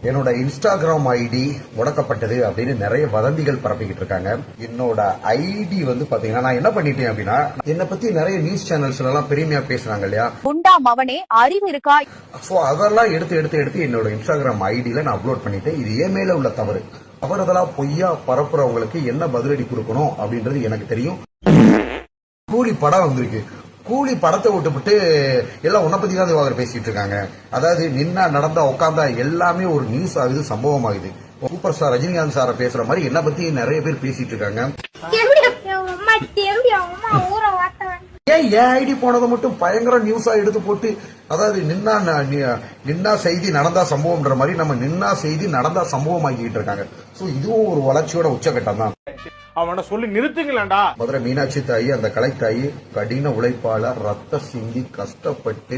என்னோட Instagram ID முடக்கப்பட்டது அப்படின்னு நிறைய வதந்திகள் பரப்பிக்கிட்டு இருக்காங்க. என்னோட ஐடி வந்து பாத்தீங்கன்னா நான் என்ன பண்ணிட்டேன் அப்படின்னா, என்னை பத்தி நிறைய நியூஸ் சேனல்ஸ்ல எல்லாம் பெருமையா பேசுறாங்க இல்லையா, குண்டா மவனே அறிவு இருக்கா, சோ அதெல்லாம் எடுத்து என்னோட இன்ஸ்டாகிராம் ஐடியில நான் அப்லோட் பண்ணிட்டேன். இது ஏன் மேல உள்ள தவறு. தவறுதலா பொய்யா பரப்புறவங்களுக்கு என்ன பதிலடி கொடுக்கணும் அப்படின்றது எனக்கு தெரியும். கூலி படம் வந்திருக்கு. கூலி படத்தை விட்டுவிட்டு எல்லாம் உன்னை பத்தி தான் பேசிட்டு இருக்காங்க. அதாவது நின்னா நடந்தா உட்காந்தா எல்லாமே ஒரு நியூஸ் ஆகுது, சம்பவம் ஆகுது. சூப்பர் ஸ்டார் ரஜினிகாந்த் சாரை பேசுற மாதிரி என்ன பத்தி நிறைய பேர் பேசிட்டு இருக்காங்க. ஏன் என் ஐடி போனதை மட்டும் பயங்கர நியூஸா எடுத்து போட்டு, அதாவது நின்னா செய்தி நடந்தா சம்பவம்ன்ற மாதிரி நம்ம நின்னா செய்தி நடந்தா சம்பவம் ஆக்கிட்டு இருக்காங்க. சோ இதுவும் ஒரு வளர்ச்சியோட உச்சகட்டம் தான். அவனை சொல்லி நிறுத்துங்களா. மதுரை மீனாட்சி தாயி, அந்த கலை தாயி கடின உழைப்பாளர், ரத்த சிந்தி கஷ்டப்பட்டு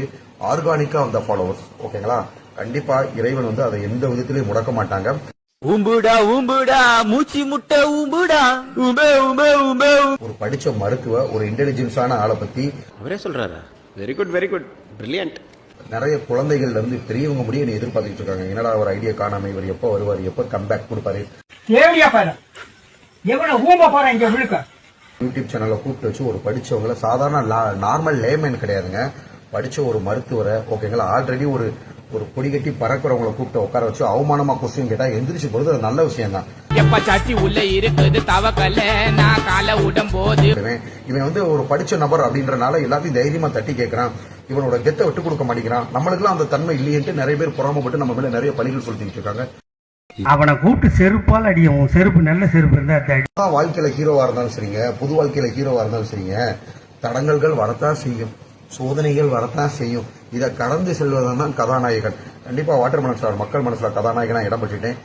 ஆர்கானிக்கா வந்த ஃபாலோவர்ஸ். ஓகேங்களா, கண்டிப்பா இறைவன் வந்து அதை எந்த விதத்திலையும் முடக்க மாட்டாங்க. ஊம்புடா ஊம்புடா மூச்சு முட்டை ஊம்புடா ஊம்பே ஊம்பே ஊம்பே. ஒரு படிச்ச மருத்துவ, ஒரு இன்டெலிஜென்ஸான ஆளை பத்தி அவரே சொல்றாரா? Very good brilliant. நிறைய குழந்தைகள்ல இருந்து பெரியவங்க முடிய எதிர்பார்த்துட்டு இருக்காங்க. என்னடா ஒரு ஐடியா காணாம, இவர் எப்ப வருவாரு, எப்ப கம்பேக் கொடுப்பாரு. யூடியூப் சேனல்ல கூப்பிட்டு வச்சு ஒரு படிச்சவங்களை, சாதாரண நார்மல் லேமேன் கிடையாதுங்க, படிச்ச ஒரு மருத்துவரை, ஓகேங்களா, ஆல்ரெடி ஒரு கொடி கட்டி பறக்கிறவங்களை கூப்பிட்டு உட்கார வச்சு அவமானமா கொஸ்டின் கேட்டா எந்திரிச்சு போறது அது நல்ல விஷயம் தான். எப்ப சாச்சி உள்ள இருக்குது தவக்கல நான் கால உடம் போது. இவன் வந்து ஒரு படிச்ச நபர் அப்படின்றனால எல்லாத்தையும் தைரியமா தட்டி கேட்கறான். இவனோட கெத்தை விட்டு கொடுக்க மாட்டேங்கிறான். நம்மளுக்குலாம் அந்த தன்மை இல்லையன்ட்டு நிறைய பேர் புறாமப்பட்டு நம்ம மேல நிறைய பழிகள் சொல்லிட்டு இருக்காங்க. அவனை கூப்பிட்டு செருப்பால் அடியும். செருப்பு நல்ல செருப்பு இருந்தா வாழ்க்கையில ஹீரோவா இருந்தாலும் சரிங்க, புது வாழ்க்கையில ஹீரோவா இருந்தாலும் சரிங்க, தடங்கல்கள் வரத்தான் செய்யும், சோதனைகள் வரத்தான் செய்யும். இதை கடந்து செல்வதுதான் தான் கதாநாயகன். கண்டிப்பா வாட்டர் மனசுல மக்கள் மனசுல கதாநாயகனா இடம் பெற்றுட்டேன்.